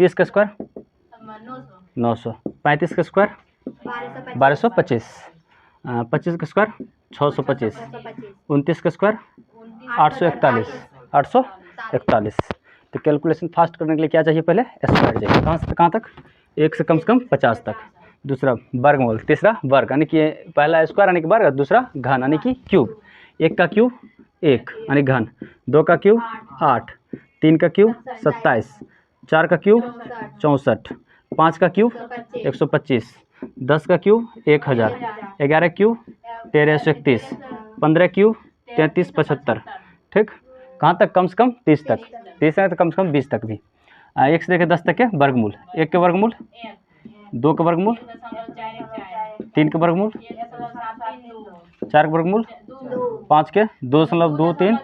30 का स्क्वायर 900, 35 का स्क्वायर 1225, 25 का स्क्वायर 625, 29 का स्क्वायर 841। तो कैलकुलेशन फास्ट करने के लिए क्या चाहिए, पहले स्क्वायर चाहिए। कहाँ से कहाँ तक, 1 से कम 50 तक। दूसरा वर्गमूल, तीसरा वर्ग, यानी कि पहला स्क्वायर यानी कि वर्ग, दूसरा घन यानी कि क्यूब। 1 का क्यूब 1 यानी घन, 2 का क्यूब 8, 3 का क्यूब 27, 4 का क्यूब 64, 5 का क्यूब 125, 10 का क्यूब 1000, 11 क्यूब 1331, 15 क्यूब 3375। ठीक, कहाँ तक, कम से कम 30 तक, 30 है तो कम से कम 20 तक भी। 1 से लेकर 10 तक के वर्गमूल, 1 के वर्गमूल, 2 के वर्गमूल, 3 के वर्गमूल, 4 के वर्गमूल, 5 के 2.23,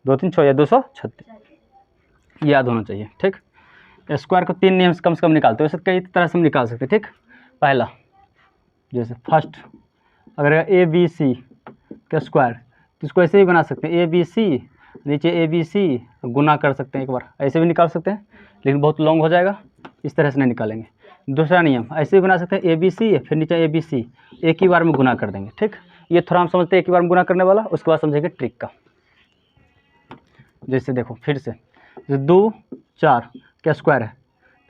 2×3=6 या 236 याद होना चाहिए। ठीक, स्क्वायर को 3 नियम से कम निकालते हैं, वैसे कई तरह से हम निकाल सकते हैं। ठीक, पहला जैसे फर्स्ट, अगर ए बी सी का स्क्वायर तो इसको ऐसे भी बना सकते हैं, ए बी सी नीचे ए बी सी गुना कर सकते हैं, एक बार ऐसे भी निकाल सकते हैं, लेकिन बहुत लॉन्ग हो जाएगा, इस तरह से नहीं निकालेंगे। दूसरा नियम ऐसे भी बना सकते हैं, ए बी सी फिर नीचे ए बी सी, एक ही बार में गुना कर देंगे। ठीक, ये थोड़ा हम समझते हैं एक ही बार में गुना करने वाला, उसके बाद समझेंगे ट्रिक का। जैसे देखो फिर से, 2 4 का स्क्वायर है।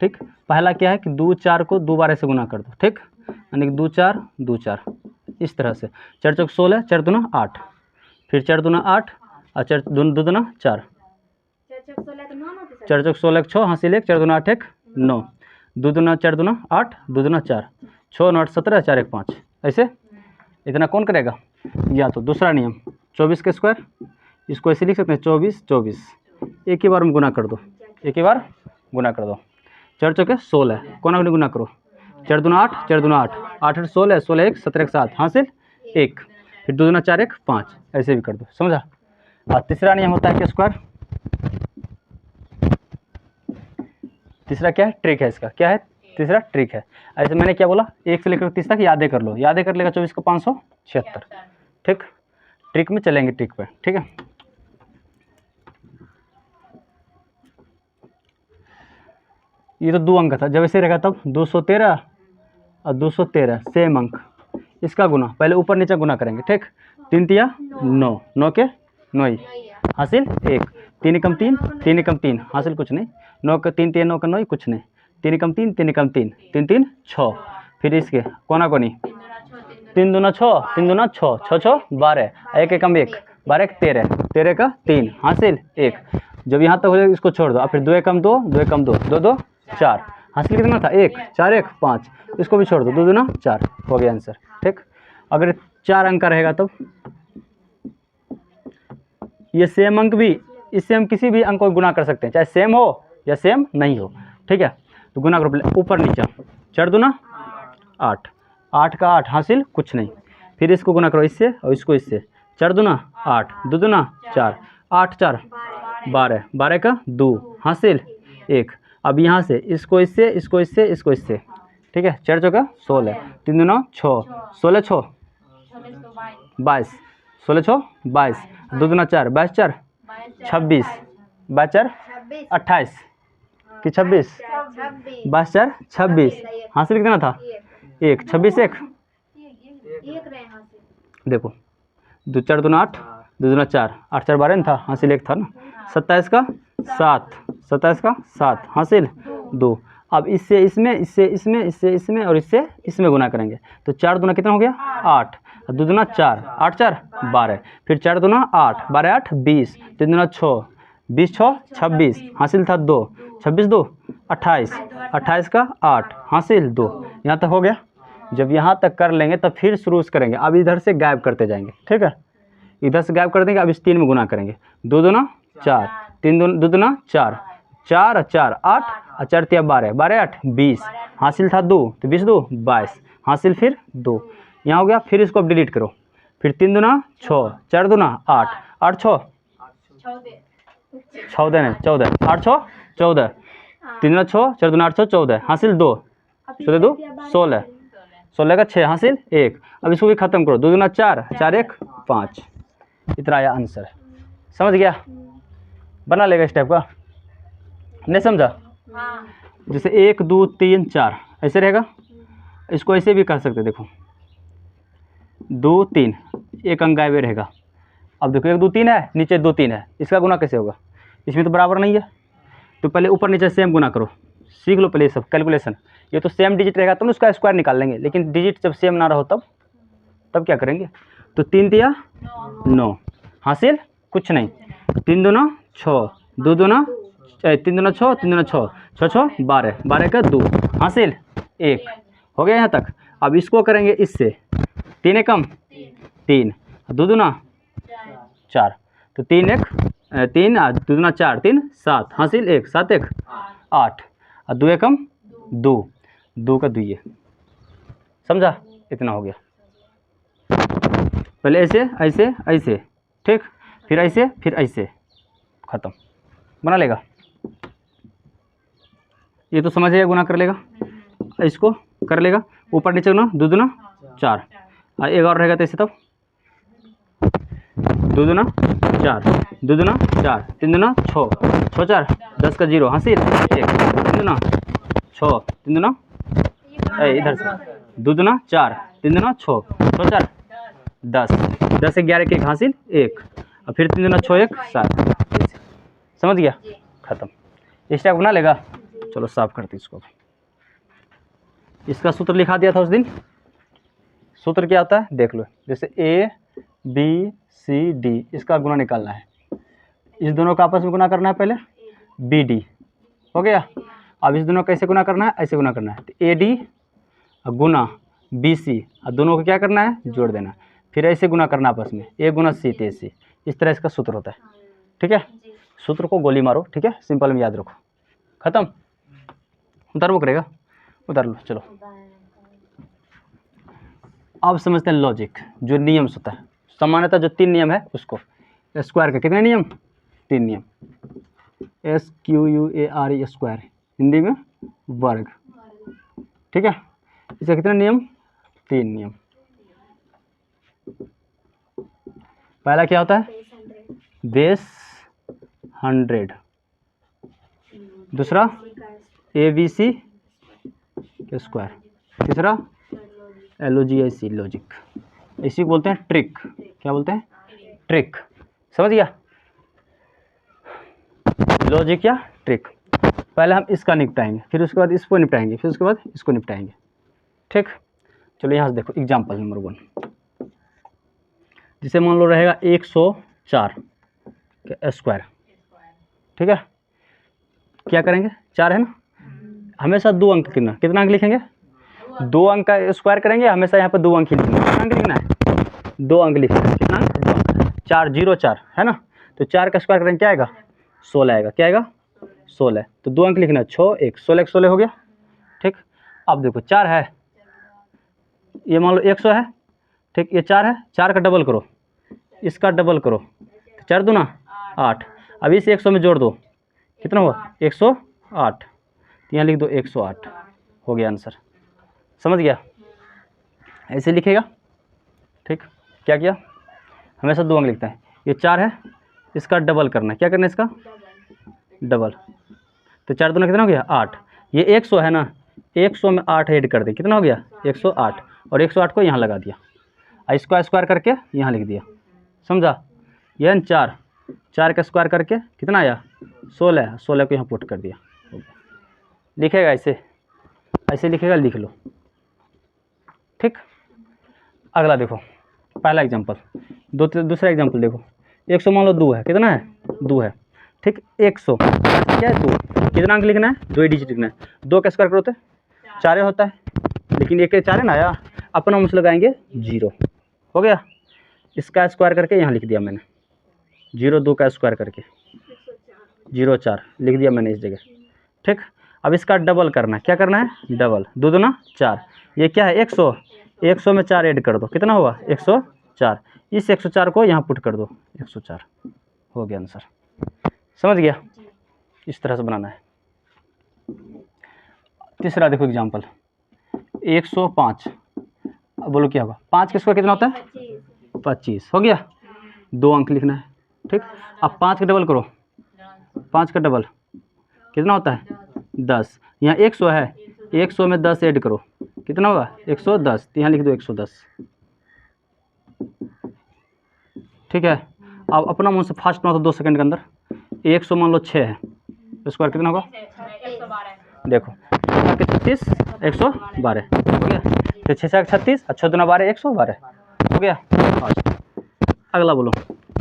ठीक, पहला क्या है कि 2 4 को 2 बार ऐसे गुना कर दो। ठीक, यानी कि 2 4 2 4 इस तरह से, 4 चौक 16, 4 दूना 8, फिर 4 दूना 8 और 4 दो दूना 4, 4 चौक 16 6 हासिल 1, 4 दूना 8 1 9, 2 दूना 4 दूना 8, 2 दूना 4, 6 9 8 17, 4 1 5। ऐसे इतना कौन करेगा। या तो दूसरा नियम 24 का स्क्वायर, इसको ऐसे लिख सकते हैं 24 24, एक ही बार में गुना कर दो, एक ही बार गुना कर दो। 4 चौके 16, कोना गुना करो, 4 दूना 8, 4 दूना 8, 8 8 16, 16 1 17 1 7 हासिल 1, फिर 2 दूना 4 1 5, ऐसे भी कर दो, समझा। और तीसरा नियम होता है कि स्क्वायर, तीसरा क्या है, ट्रिक है इसका, क्या है तीसरा ट्रिक है। ऐसे मैंने क्या बोला, 1 से लेकर 30 तक यादें कर लो, यादें कर लेगा 24 को 576। ठीक, ट्रिक में चलेंगे, ट्रिक पे। ठीक है, ये तो 2 अंक था, जब ऐसे रहेगा तब 213 और 213 सेम अंक, इसका गुना पहले ऊपर नीचे गुना करेंगे। ठीक, 3 तिया 9, 9 के 9 हासिल 1, 3 एकम 3, 3 एकम 3 हासिल कुछ नहीं, 9 का 3 तिया 9 का 9 कुछ नहीं, 3 एकम 3, 3 एकम 3, 3 3 6, फिर इसके कोना कोनी 3 दूना 6, 3 दूना 6, 6 6 12, 1 एकम 1, 12 1 13, 13 का 3 हासिल 1, जब यहाँ तक हो जाएगा इसको छोड़ दो, फिर 2 एकम 2, 2 एकम 2, 2 2 4 हासिल कितना था 1, 4 1 5, इसको भी छोड़ दो, 2 दूना 4 हो गया आंसर। ठीक, अगर 4 अंक का रहेगा तो ये सेम अंक भी, इससे हम किसी भी अंक को गुना कर सकते हैं, चाहे सेम हो या सेम नहीं हो। ठीक है, तो गुना करो ऊपर नीचे, 4 दूना 8, 8 का 8 हासिल कुछ नहीं, फिर इसको गुना करो इससे और इसको इससे, 4 दूना 8, 2 दूना 4, 8 4 12, 12 का 2 हासिल 1, अब यहाँ से इसको इससे, इसको इससे, इसको इससे। ठीक है, 4 चौका 16, 3 दूना 6, 16 6 22, 16 6 22, 2 दूना 4, 22 4 26, 22 4 28 कि 26, 22 4 26 हासिल कितना था 1, 26 1 देखो, 2 4 दूना 8, 2 दूना 4, 8 4 12 था, हासिल 1 था ना, 27 का 7, 27 का 7 हासिल 2। अब इससे इसमें, इससे इसमें, इससे इसमें और इससे इसमें गुना करेंगे, तो 4 दूना कितना हो गया 8, 2 दूना 4, 8 4 12, फिर 4 दूना 8, 12 8 20, 3 दूना 6, 20 6 26 हासिल था 2, 26 2 28, 28 का 8 हासिल 2, यहाँ तक हो गया। जब यहाँ तक कर लेंगे तब फिर शुरू से करेंगे, अब इधर से गायब करते जाएंगे। ठीक है, इधर से गायब कर देंगे, अब इस 3 में गुना करेंगे, 2 दूना 4, 3 2 दूना 4, 4 4 8 और 4 3 12, 12 8 20 हासिल था 2, तो 20 2 22 हासिल फिर 2, यहाँ हो गया। फिर इसको अब डिलीट करो, फिर 3 दूना 6, 4 दूना 8, 8 6 14 नहीं 14, 8 6 14, 3 दूना 6, 4 दूना 8 6 14 हासिल 2, 14 2 16, 16 का 6 हासिल 1। अब इसको भी खत्म करो, 2 दूना 4, 4 1 5, इतना आया आंसर। समझ गया, बना लेगा इस टाइप का, नहीं समझा। जैसे 1 2 3 4 ऐसे रहेगा। इसको ऐसे भी कर सकते, देखो 2 3 एक अंक गायब रहेगा। अब देखो 1 2 3 है, नीचे 2 3 है, इसका गुना कैसे होगा? इसमें तो बराबर नहीं है, तो पहले ऊपर नीचे सेम गुना करो, सीख लो पहले ये सब कैलकुलेशन। ये तो सेम डिजिट रहेगा तो ना उसका स्क्वायर निकाल लेंगे, लेकिन डिजिट जब सेम ना रहो तब क्या करेंगे? तो 3 तिया 9 हासिल कुछ नहीं, 3 दूना 6 2 दूना 3 दूना 6 3 दूना 6 6 6 12 12 का 2 हासिल 1 हो गया यहाँ तक। अब इसको करेंगे इससे, 3 एकम 3 2 दूना 4, तो 3 1 3 2 दूना 4 3 7 हासिल 1 7 1 8 और 2 एकम 2 2 का 2 ये, समझा? इतना हो गया। पहले ऐसे ऐसे ऐसे, ठीक, फिर ऐसे ख़त्म, बना लेगा। ये तो समझ जाएगा, गुना कर लेगा, इसको कर लेगा, ऊपर नीचे गुना 2 दूना 4 और एक और रहेगा तो ऐसे, तब 2 दूना 4 2 दूना 4 3 दूना 6 6 4 10 का 0 हासिल 1 3 दूना 6 3 दूना इधर से 2 दूना 4 3 दूना 6 6 4 10 10 से 11 के 1 हासिल 1 और फिर 3 दूना 6 1 7, समझ गया? ख़त्म। इस टाइप बना लेगा। चलो साफ करते इसको। इसका सूत्र लिखा दिया था उस दिन। सूत्र क्या होता है देख लो, जैसे A B C D इसका गुना निकालना है, इस दोनों का आपस में गुना करना है पहले, BD हो गया। अब इस दोनों कैसे गुना करना है? ऐसे गुना करना है, तो AD गुना BC और दोनों को क्या करना है? जोड़ देना, फिर ऐसे गुना करना आपस में, A गुना C तो AC, इस तरह इसका सूत्र होता है। ठीक है, सूत्र को गोली मारो, ठीक है, सिंपल में याद रखो। खत्म, उतार वो करेगा, उतार लो। चलो अब समझते हैं लॉजिक, जो नियम होता है सामान्यतः, जो 3 नियम है उसको। स्क्वायर का कितने नियम? 3 नियम। SQUARE स्क्वायर, हिंदी में वर्ग, ठीक है। इसका कितने नियम? 3 नियम। पहला क्या होता है? बेस 100, दूसरा ABC स्क्वायर, तीसरा LOGIC लॉजिक। इसी को बोलते हैं ट्रिक। क्या बोलते हैं? ट्रिक। समझ गया? लॉजिक या ट्रिक। पहले हम इसका निपटाएंगे, फिर उसके बाद इसको निपटाएंगे, फिर उसके बाद इसको निपटाएंगे। ठीक, चलो यहाँ से देखो एग्जाम्पल नंबर 1। जिसे मान लो रहेगा 104 का स्क्वायर, ठीक है। क्या करेंगे? 4 है ना, हमेशा 2 अंक कितना अंक लिखेंगे? 2 अंक का स्क्वायर करेंगे, हमेशा यहाँ पर 2 अंक ही लिखेंगे। कितना अंक लिखना है? 2 अंक लिखना है। कितना? 2 अंक। 4 0 4 है ना, तो 4 का स्क्वायर करेंगे, क्या आएगा? 16 आएगा। क्या आएगा? 16। तो 2 अंक लिखना है, 6 1 16 16 हो गया। ठीक, अब देखो 4 है, ये मान लो 100 है, ठीक, ये 4 है, 4 का डबल करो, इसका डबल करो, 4 दूना 8। अब इस 100 में जोड़ दो, कितना हुआ? 108। यहाँ लिख दो 108, हो गया आंसर। समझ गया? ऐसे लिखेगा। ठीक, क्या किया? हमेशा 2 अंक लिखता है। ये 4 है, इसका डबल करना है। क्या करना है? इसका डबल। तो 4 दूना कितना हो गया? 8। ये 100 है ना, 100 में 8 ऐड कर दे, कितना हो गया? 108। और 108 को यहाँ लगा दिया, इसको स्क्वायर करके यहाँ लिख दिया। समझा? यह 4 का स्क्वायर करके कितना आया? 16। 16 को यहाँ पुट कर दिया। लिखेगा ऐसे लिखेगा, लिख लो। ठीक, अगला देखो, पहला एग्जांपल। दूसरा एग्जांपल देखो, 100 मान लो 2 है। कितना है? 2 है। ठीक, 100 क्या है? 2। कितना अंक लिखना है? 2 डिजिट लिखना है। 2 का स्क्वायर करो तो 4 होता है, लेकिन एक 4 है ना आया, अपना मुझसे लगाएंगे 0, हो गया। इसका स्क्वायर करके यहाँ लिख दिया मैंने 0, 2 का स्क्वायर करके 04 लिख दिया मैंने इस जगह। ठीक, अब इसका डबल करना है। क्या करना है? डबल। 2 दूना 4, ये क्या है? 100। 100 में 4 ऐड कर दो, कितना हुआ? 104। इस 104 को यहाँ पुट कर दो, 104 हो गया आंसर। समझ गया? इस तरह से बनाना है। तीसरा देखो एग्जांपल, 105। अब बोलो क्या होगा? 5 का स्क्वायर कितना होता है? 25 हो गया। 2 अंक लिखना है। ठीक, अब 5 का डबल करो, 5 का डबल कितना होता है? 10, यहाँ 100 है, 100 में 10 ऐड करो, कितना होगा 110, तो यहाँ लिख दो 110। ठीक है, अब अपना मुँह से फास्ट बना दो 2 सेकंड के अंदर। 100 मान लो 6 है, स्क्वायर कितना होगा, देखो 36, 112 हो गया। तो 6 6 36, 6 दूना 12, 112 हो गया। अगला बोलो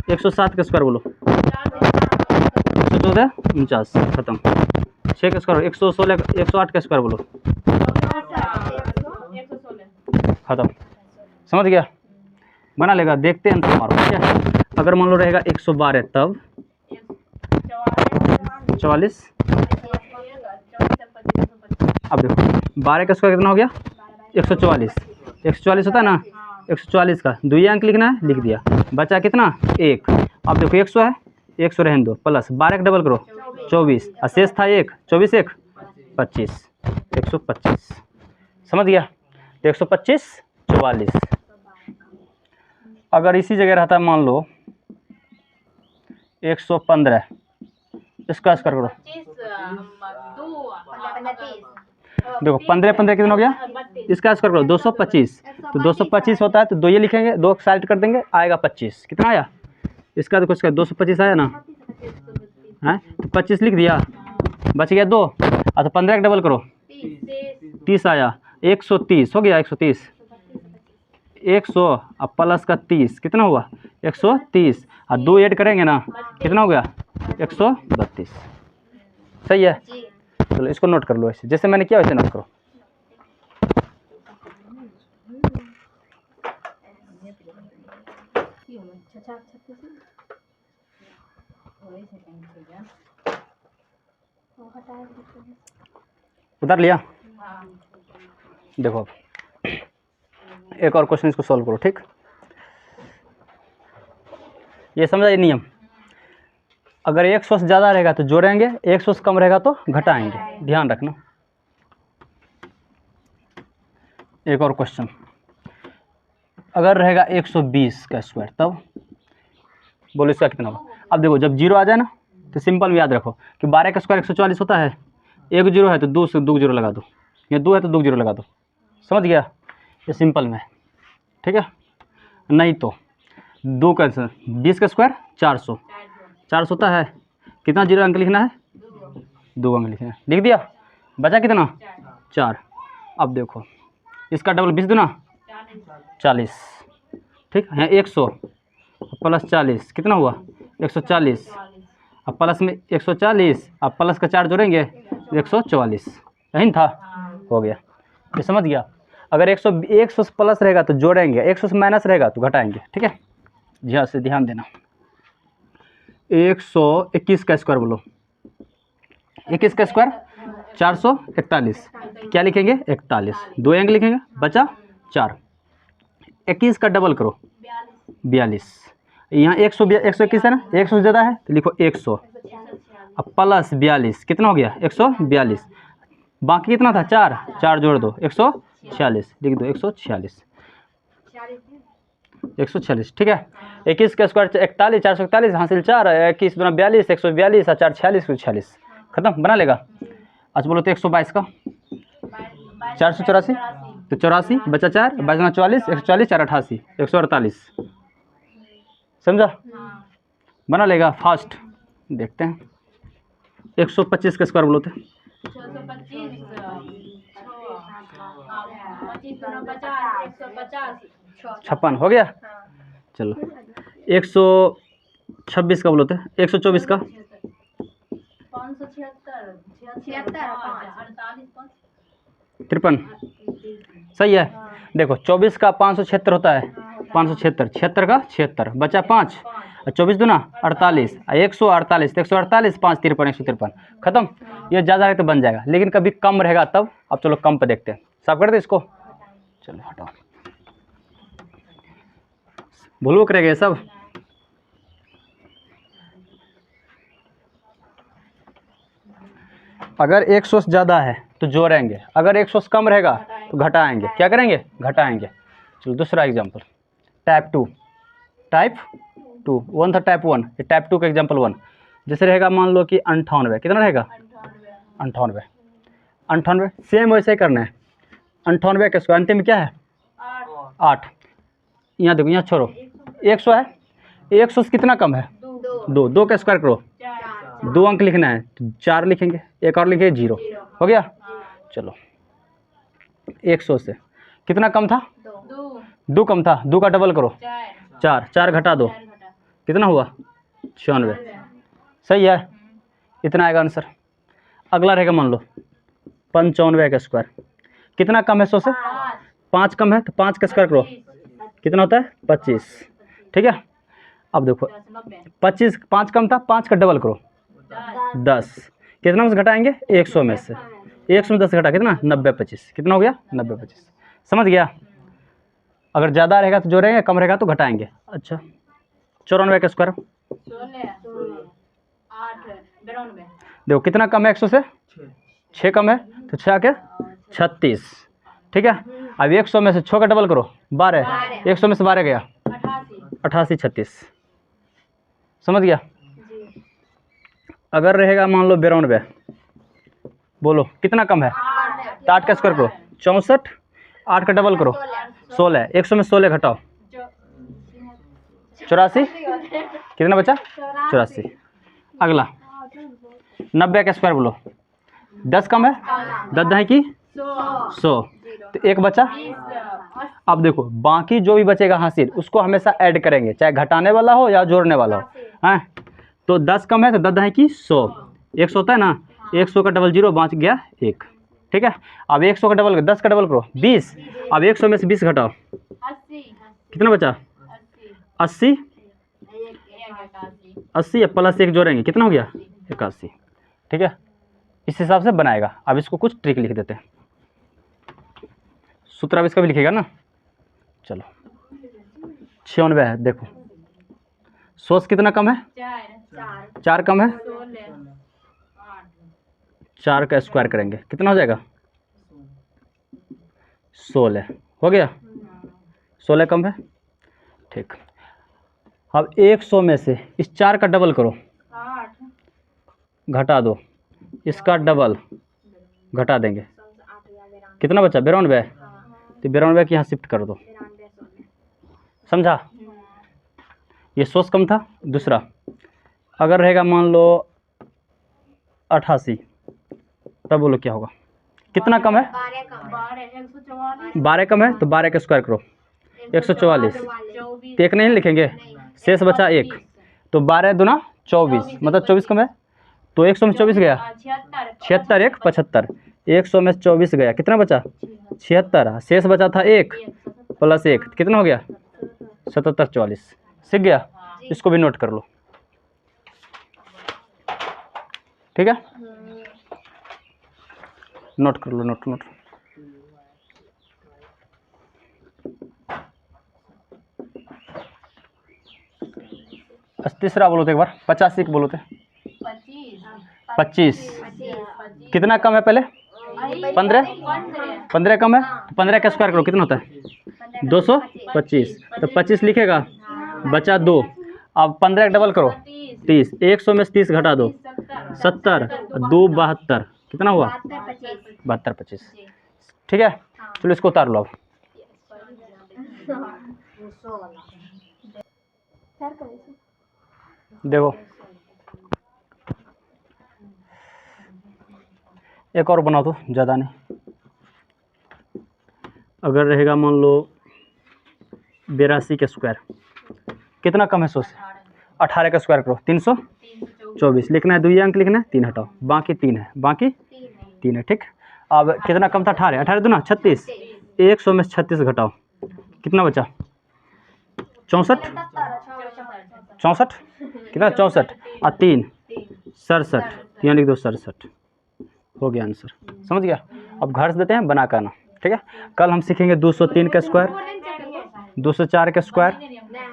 107 का स्क्वायर बोलो, 114 49, खत्म। 6 का स्क्वायर 116, 108 का स्क्वायर बोलो, खत्म। समझ गया, बना लेगा, देखते हैं तुम्हारा क्या। अगर मान लो रहेगा 112 तब 44, अब देखो 12 का स्क्वायर कितना हो गया 144, 144 होता है ना, 144 का 2 अंक लिखना है, लिख दिया, बचा कितना 1। अब देखो 100 है, 100 रहने दो, प्लस 12 का डबल करो 24, और शेष था 1, 24 1 25, 125। समझ गया, 125 44। अगर इसी जगह रहता है मान लो 115, इसका स्क्वायर करो, देखो 15 15 कितना हो गया, इसका स्क्वायर करो 225, तो 225 होता है तो 2 ये लिखेंगे, 2 साइड कर देंगे, आएगा 25, कितना आया इसका, देखो इसका 225 आया ना, है तो 25 लिख दिया, बच गया 2, तो 15 का डबल करो 30 आया, 130 हो गया, 130, 100 अब प्लस का 30 कितना हुआ 130, और 2 ऐड करेंगे ना, कितना हो गया 132। सही है, चलो इसको नोट कर लो, ऐसे जैसे मैंने किया वैसे नोट करो। उधर लिया, देखो एक और क्वेश्चन इसको सॉल्व करो, ठीक। ये समझा ये नियम, अगर 100 से ज़्यादा रहेगा तो जोड़ेंगे, 100 से कम रहेगा तो घटाएंगे, ध्यान रखना। एक और क्वेश्चन, अगर रहेगा 120 का स्क्वायर तब बोलो इसका कितना होगा। अब देखो जब 0 आ जाए ना तो सिंपल में याद रखो कि 12 का स्क्वायर 144 होता है, 1 0 है तो 2 से 2 0 लगा दो, या 2 है तो 2 0 लगा दो, समझ गया, ये सिंपल में, ठीक है। नहीं तो 2 का 20 का स्क्वायर 400, 400 होता है, कितना 0 अंक लिखना है 2 अंक लिखना है, लिख दिया, बचा कितना 4। अब देखो इसका डबल 20 दूना 40, ठीक है, 100 प्लस 40 कितना हुआ 140, अब प्लस में 140, अब प्लस का 4 जोड़ेंगे 144, यही था, हो गया, ये समझ गया। अगर 100 से प्लस रहेगा तो जोड़ेंगे, 100 से माइनस रहेगा तो घटाएंगे, ठीक है, ध्यान से ध्यान देना। 121 का स्क्वायर बोलो, 21 का स्क्वायर 441, क्या लिखेंगे 41, 2 अंक लिखेंगे, बचा 4। 21 का डबल करो 42, यहाँ 121 है ना, 100 से ज़्यादा है तो लिखो 100, अब प्लस 42 कितना हो गया 142, बाकी कितना था 4, 4 जोड़ दो 146, लिख दो 146, 146, ठीक है। 21 का स्क्वायर 41, 441 हासिल 4, 21 दूना 42, 142 और 4 46, 46, खत्म, बना लेगा। अच्छा बोलो तो 122 का 484, तो 84 बचा 4, 22 44, 140, 4 88, 148, समझा, बना लेगा फास्ट, देखते हैं। 125 का स्क्वायर बोलो तो 56 हो गया, चलो 126 का बोलो तो 124 का 53, सही है। देखो 24 का 576 होता है, 576, 76 का 76, बचा 5, 24 दूना 48, 148, 148, 5 53, 153, खत्म। ये ज़्यादा है तो बन जाएगा, लेकिन कभी कम रहेगा तब। अब चलो कम पे देखते हैं, साफ कर दे इसको, चलो हटाओ, भूल करेगा ये सब। अगर 100 से ज़्यादा है तो जोड़ेंगे, अगर 100 से कम रहेगा तो घटाएंगे, क्या करेंगे घटाएंगे। चलो दूसरा एग्जांपल, टाइप 2, 1 था टाइप 1, ये टाइप 2 का एग्जांपल 1। जैसे रहेगा मान लो कि 98, कितना रहेगा 98, 98, सेम वैसे ही करना है। 98 का स्क्वायर अंतिम में क्या है 8। यहाँ देखो, यहाँ छोड़ो, 100 है, 100 से कितना कम है 2, 2 का स्क्वायर करो, 2 अंक लिखना है तो 4 लिखेंगे, एक और लिखेंगे 0, हो गया। चलो 100 से कितना कम था 2 कम था, 2 का डबल करो 4, 4 घटा 2 कितना हुआ 96, सही है, इतना आएगा आंसर। अगला रहेगा मान लो 95 का स्क्वायर, कितना कम है 100 से 5 कम है, तो 5 का स्क्वायर करो, कितना होता है 25, ठीक है। अब देखो 25, 5 कम था, 5 का डबल करो 10, कितना में से घटाएंगे 100 में से, 100 में 10 घटा कितना 90, 25 कितना हो गया 90, 25, समझ गया। अगर ज़्यादा रहेगा तो जोड़ेंगे, कम रहेगा तो घटाएंगे। अच्छा 94 का स्क्वायर देखो कितना कम है 100 से 6 कम है, तो 6 के 36, ठीक है। अब 100 में से 6 का डबल करो 12, 100 में से 12 गया 88, 36, समझ गया। अगर रहेगा मान लो 92, बोलो कितना कम है, तो 8 का स्क्वायर करो 64, 8 का डबल करो 16, 100 में 16 घटाओ 84, कितना बचा 84। अगला 90 का स्क्वायर बोलो, 10 कम है, 10 दही की 100, तो एक बचा। अब देखो बाकी जो भी बचेगा हासिल उसको हमेशा ऐड करेंगे, चाहे घटाने वाला हो या जोड़ने वाला हो, हैं। तो 10 कम है तो 10 दही की 100, 100 होता है ना, 100 का डबल 0 बच गया 1, ठीक है। अब 100 का डबल 10 का डबल करो 20, अब 100 में से 20 घटाओ कितना बचा 80, 80 प्लस 1 जोड़ेंगे कितना हो गया 81, ठीक है। इस हिसाब से बनाएगा। अब इसको कुछ ट्रिक लिख देते हैं, सूत्र अब इसका भी लिखेगा ना। चलो 96 है, देखो 100 से कितना कम है 4 कम है, 4 का स्क्वायर करेंगे कितना हो जाएगा 16, हो गया 16 कम है, ठीक। अब 100 में से इस 4 का डबल करो घटा दो, इसका डबल घटा देंगे कितना बचा 92, तो 92 की यहाँ शिफ्ट कर दो, समझा। ये 100 कम था। दूसरा अगर रहेगा मान लो 88, तब बोलो क्या होगा, कितना कम है 12 कम है, तो 12 का स्क्वायर करो 144, तो एक नहीं लिखेंगे, शेष बचा 1, तो 12 दूना 24, मतलब 24 कम है, तो 100 में 24 गया 76, 1 75, 100 में 24 गया कितना बचा 76, शेष बचा था 1 प्लस 1 कितना हो गया 77, 44, सीख गया। इसको भी नोट कर लो, ठीक है, नोट कर लो, नोट। तीसरा बोलो तो एक बार 85 बोलो तो 25, कितना कम है पहले 15 कम है, तो 15 का स्क्वायर करो कितना होता है 225, तो 25 लिखेगा बचा 2, अब 15 का डबल करो 30, 100 में से 30 घटा दो 70, 2 72 कितना हुआ 72, 25, ठीक है। चलो इसको उतार लो अब, देखो एक और बनाओ तो ज़्यादा नहीं। अगर रहेगा मान लो 82 का स्क्वायर, कितना कम है 100 से 18 का स्क्वायर करो 324, लिखना है 2 अंक लिखना है, 3 हटाओ, बाकी 3 है, बाकी 3 है, ठीक। अब कितना कम था 18, 18 दूना 36, 100 में 36 घटाओ कितना बचा 64, 64 कितना 64 और 3 67, यहाँ लिख दो 67, हो गया आंसर, समझ गया। अब घर से देते हैं बना कर आना, ठीक है। कल हम सीखेंगे 203 का स्क्वायर, 204 का स्क्वायर,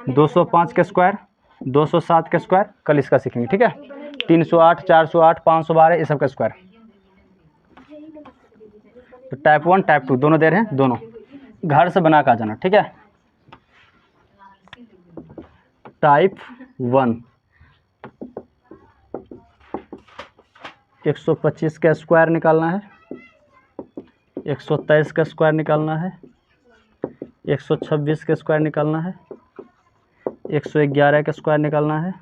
205 का स्क्वायर, 207 का स्क्वायर, कल इसका सीखेंगे, ठीक है। 308, 408, 512 ये सब का स्क्वायर। तो टाइप 1 टाइप 2 दोनों दे रहे हैं, दोनों घर से बना कर आ जाना, ठीक है। टाइप 1 125 का स्क्वायर निकालना है, 123 का स्क्वायर निकालना है, 126 का स्क्वायर निकालना है, 111 का स्क्वायर निकालना है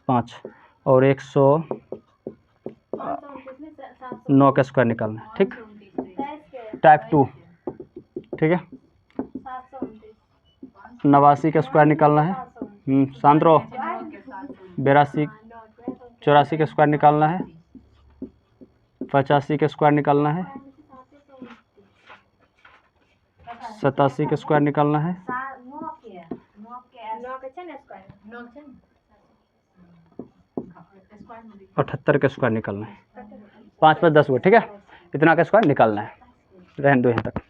5 और 109 का स्क्वायर निकालना है। ठीक, टाइप 2। ठीक है, 89 का स्क्वायर निकालना है, शांत रहो। 82 84 का स्क्वायर निकालना है, 85 का स्क्वायर निकालना है, 87 का स्क्वायर निकालना है, 78 का स्क्वायर निकालना है। 5 पर 10 वो। ठीक है, इतना का स्क्वायर निकालना है। रहने दो यहाँ तक।